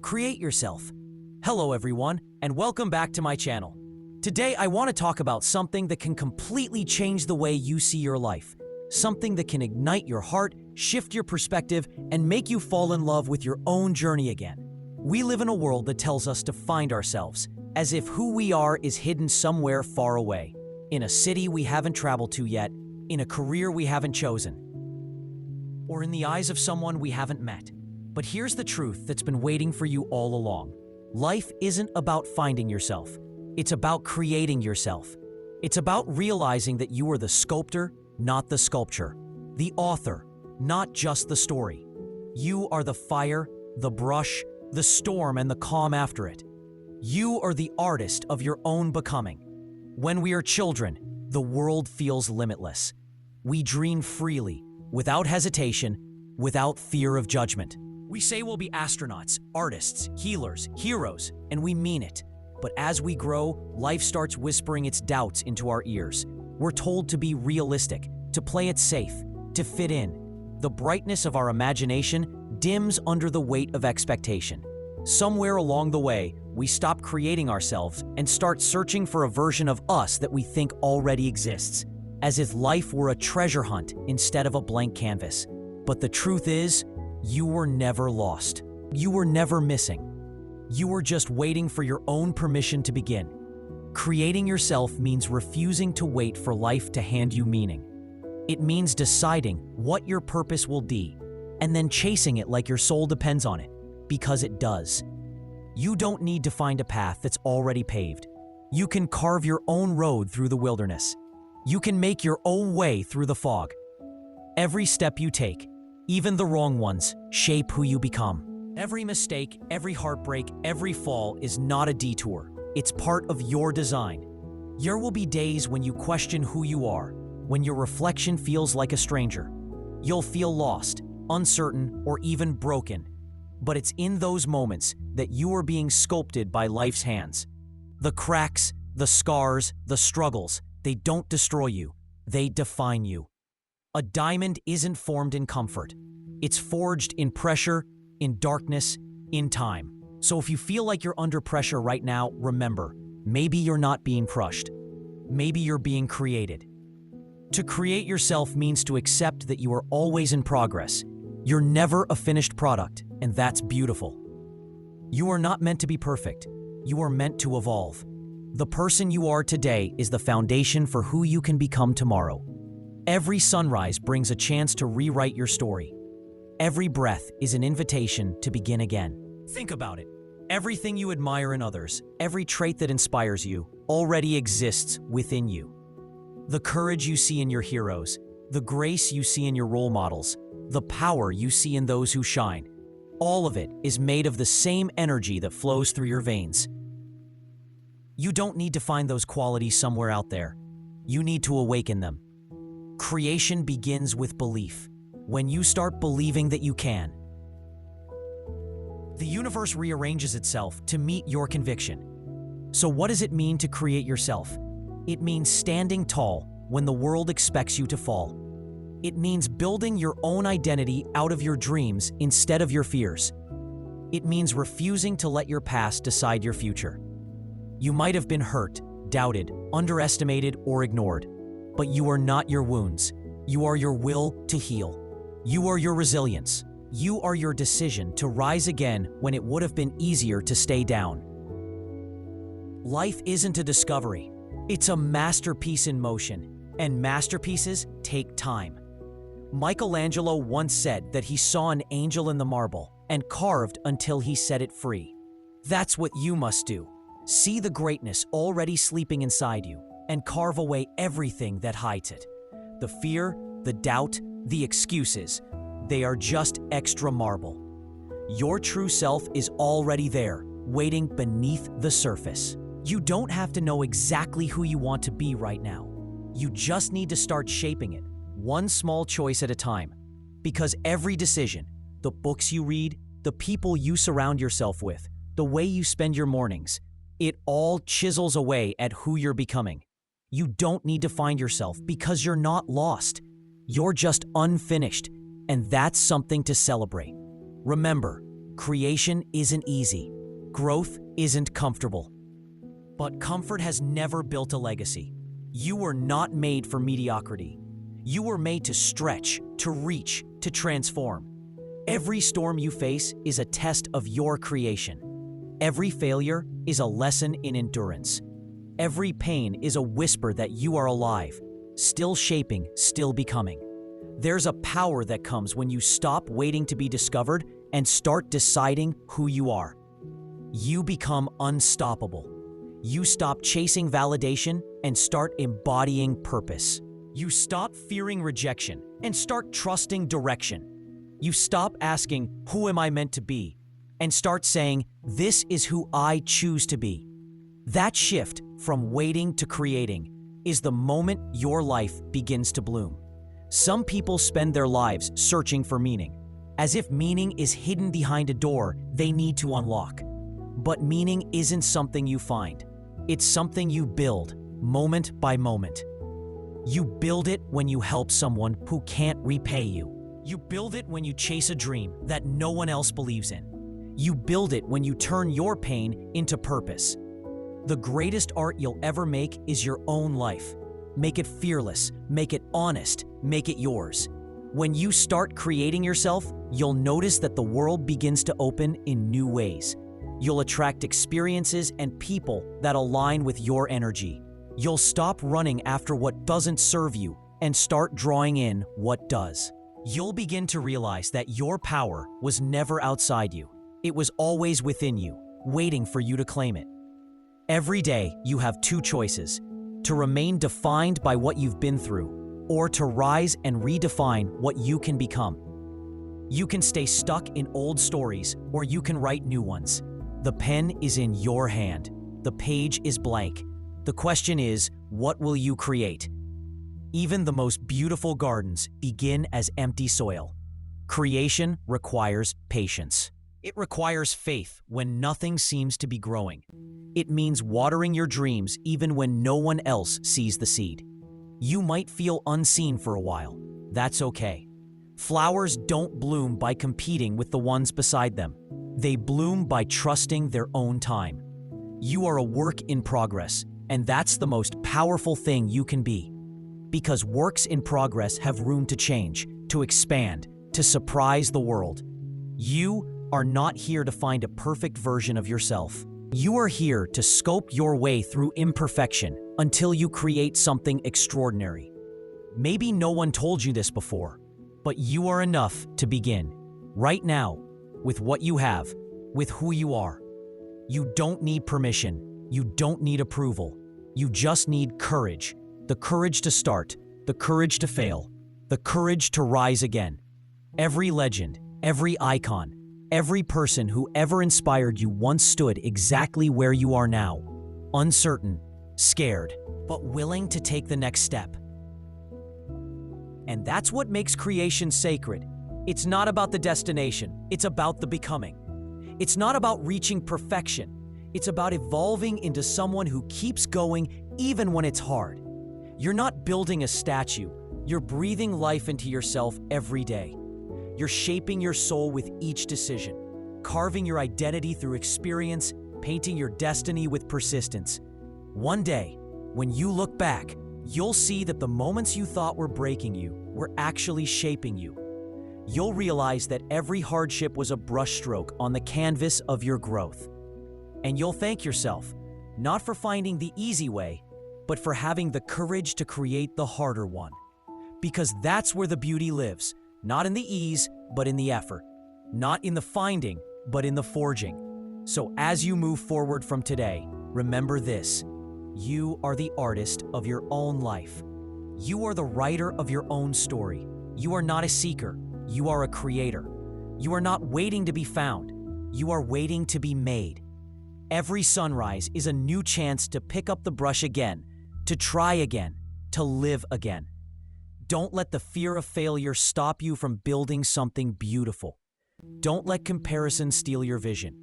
Create yourself. Hello everyone, and welcome back to my channel. Today I want to talk about something that can completely change the way you see your life. Something that can ignite your heart, shift your perspective, and make you fall in love with your own journey again. We live in a world that tells us to find ourselves, as if who we are is hidden somewhere far away. In a city we haven't traveled to yet, in a career we haven't chosen, or in the eyes of someone we haven't met. But here's the truth that's been waiting for you all along. Life isn't about finding yourself. It's about creating yourself. It's about realizing that you are the sculptor, not the sculpture. The author, not just the story. You are the fire, the brush, the storm, and the calm after it. You are the artist of your own becoming. When we are children, the world feels limitless. We dream freely, without hesitation, without fear of judgment. We say we'll be astronauts, artists, healers, heroes, and we mean it. But as we grow, life starts whispering its doubts into our ears. We're told to be realistic, to play it safe, to fit in. The brightness of our imagination dims under the weight of expectation. Somewhere along the way, we stop creating ourselves and start searching for a version of us that we think already exists, as if life were a treasure hunt instead of a blank canvas. But the truth is, you were never lost. You were never missing. You were just waiting for your own permission to begin. Creating yourself means refusing to wait for life to hand you meaning. It means deciding what your purpose will be, and then chasing it like your soul depends on it, because it does. You don't need to find a path that's already paved. You can carve your own road through the wilderness. You can make your own way through the fog. Every step you take, even the wrong ones, shape who you become. Every mistake, every heartbreak, every fall is not a detour. It's part of your design. There will be days when you question who you are, when your reflection feels like a stranger. You'll feel lost, uncertain, or even broken. But it's in those moments that you are being sculpted by life's hands. The cracks, the scars, the struggles, they don't destroy you. They define you. A diamond isn't formed in comfort. It's forged in pressure, in darkness, in time. So if you feel like you're under pressure right now, remember, maybe you're not being crushed. Maybe you're being created. To create yourself means to accept that you are always in progress. You're never a finished product, and that's beautiful. You are not meant to be perfect. You are meant to evolve. The person you are today is the foundation for who you can become tomorrow. Every sunrise brings a chance to rewrite your story. Every breath is an invitation to begin again. Think about it. Everything you admire in others, every trait that inspires you, already exists within you. The courage you see in your heroes, the grace you see in your role models, the power you see in those who shine, all of it is made of the same energy that flows through your veins. You don't need to find those qualities somewhere out there. You need to awaken them. Creation begins with belief. When you start believing that you can, the universe rearranges itself to meet your conviction. So what does it mean to create yourself? It means standing tall when the world expects you to fall. It means building your own identity out of your dreams instead of your fears. It means refusing to let your past decide your future. You might have been hurt, doubted, underestimated, or ignored. But you are not your wounds. You are your will to heal. You are your resilience. You are your decision to rise again when it would have been easier to stay down. Life isn't a discovery. It's a masterpiece in motion, and masterpieces take time. Michelangelo once said that he saw an angel in the marble and carved until he set it free. That's what you must do. See the greatness already sleeping inside you, and carve away everything that hides it. The fear, the doubt, the excuses, they are just extra marble. Your true self is already there, waiting beneath the surface. You don't have to know exactly who you want to be right now. You just need to start shaping it, one small choice at a time. Because every decision, the books you read, the people you surround yourself with, the way you spend your mornings, it all chisels away at who you're becoming. You don't need to find yourself because you're not lost. You're just unfinished, and that's something to celebrate. Remember, Creation isn't easy. Growth isn't comfortable. But comfort has never built a legacy. You were not made for mediocrity. You were made to stretch, to reach, to transform. Every storm you face is a test of your creation. Every failure is a lesson in endurance. Every pain is a whisper that you are alive, still shaping, still becoming. There's a power that comes when you stop waiting to be discovered and start deciding who you are. You become unstoppable. You stop chasing validation and start embodying purpose. You stop fearing rejection and start trusting direction. You stop asking, "Who am I meant to be?" and start saying, "This is who I choose to be." That shift from waiting to creating is the moment your life begins to bloom. Some people spend their lives searching for meaning, as if meaning is hidden behind a door they need to unlock. But meaning isn't something you find. It's something you build, moment by moment. You build it when you help someone who can't repay you. You build it when you chase a dream that no one else believes in. You build it when you turn your pain into purpose. The greatest art you'll ever make is your own life. Make it fearless, make it honest, make it yours. When you start creating yourself, you'll notice that the world begins to open in new ways. You'll attract experiences and people that align with your energy. You'll stop running after what doesn't serve you and start drawing in what does. You'll begin to realize that your power was never outside you. It was always within you, waiting for you to claim it. Every day, you have two choices: to remain defined by what you've been through, or to rise and redefine what you can become. You can stay stuck in old stories, or you can write new ones. The pen is in your hand. The page is blank. The question is, what will you create? Even the most beautiful gardens begin as empty soil. Creation requires patience. It requires faith when nothing seems to be growing. It means watering your dreams even when no one else sees the seed. You might feel unseen for a while. That's okay. Flowers don't bloom by competing with the ones beside them. They bloom by trusting their own time. You are a work in progress, and that's the most powerful thing you can be. Because works in progress have room to change, to expand, to surprise the world. You are not here to find a perfect version of yourself. You are here to scope your way through imperfection until you create something extraordinary. Maybe no one told you this before, but you are enough to begin. Right now, with what you have, with who you are. You don't need permission. You don't need approval. You just need courage. The courage to start, the courage to fail, the courage to rise again. Every legend, every icon, every person who ever inspired you once stood exactly where you are now. Uncertain, scared, but willing to take the next step. And that's what makes creation sacred. It's not about the destination, it's about the becoming. It's not about reaching perfection. It's about evolving into someone who keeps going even when it's hard. You're not building a statue, you're breathing life into yourself every day. You're shaping your soul with each decision, carving your identity through experience, painting your destiny with persistence. One day, when you look back, you'll see that the moments you thought were breaking you were actually shaping you. You'll realize that every hardship was a brushstroke on the canvas of your growth. And you'll thank yourself, not for finding the easy way, but for having the courage to create the harder one. Because that's where the beauty lives, not in the ease, but in the effort. Not in the finding, but in the forging. So as you move forward from today, remember this: you are the artist of your own life. You are the writer of your own story. You are not a seeker. You are a creator. You are not waiting to be found. You are waiting to be made. Every sunrise is a new chance to pick up the brush again, to try again, to live again. Don't let the fear of failure stop you from building something beautiful. Don't let comparison steal your vision.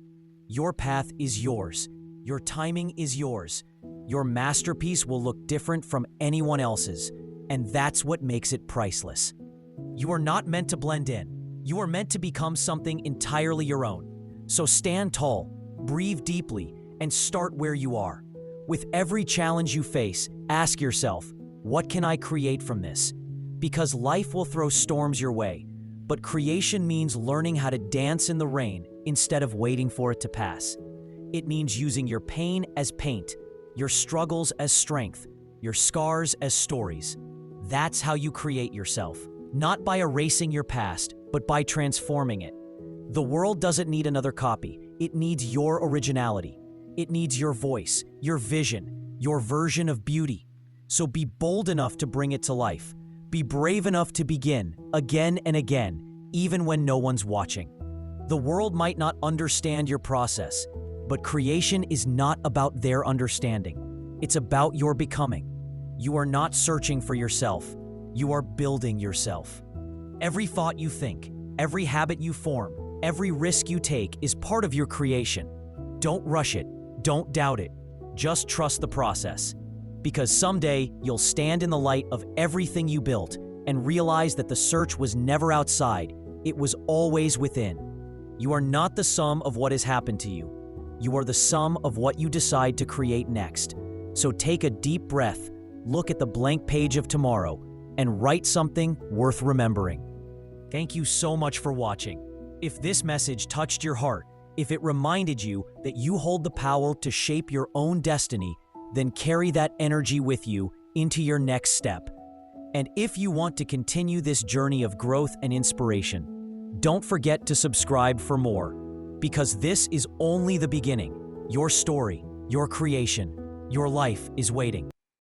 Your path is yours. Your timing is yours. Your masterpiece will look different from anyone else's, and that's what makes it priceless. You are not meant to blend in. You are meant to become something entirely your own. So stand tall, breathe deeply, and start where you are. With every challenge you face, ask yourself, what can I create from this? Because life will throw storms your way, but creation means learning how to dance in the rain instead of waiting for it to pass. It means using your pain as paint, your struggles as strength, your scars as stories. That's how you create yourself, not by erasing your past, but by transforming it. The world doesn't need another copy. It needs your originality. It needs your voice, your vision, your version of beauty. So be bold enough to bring it to life. Be brave enough to begin, again and again, even when no one's watching. The world might not understand your process, but creation is not about their understanding. It's about your becoming. You are not searching for yourself. You are building yourself. Every thought you think, every habit you form, every risk you take is part of your creation. Don't rush it. Don't doubt it. Just trust the process. Because someday you'll stand in the light of everything you built and realize that the search was never outside. It was always within. You are not the sum of what has happened to you. You are the sum of what you decide to create next. So take a deep breath, look at the blank page of tomorrow, and write something worth remembering. Thank you so much for watching. If this message touched your heart, if it reminded you that you hold the power to shape your own destiny, then carry that energy with you into your next step. And if you want to continue this journey of growth and inspiration, don't forget to subscribe for more, because this is only the beginning. Your story, your creation, your life is waiting.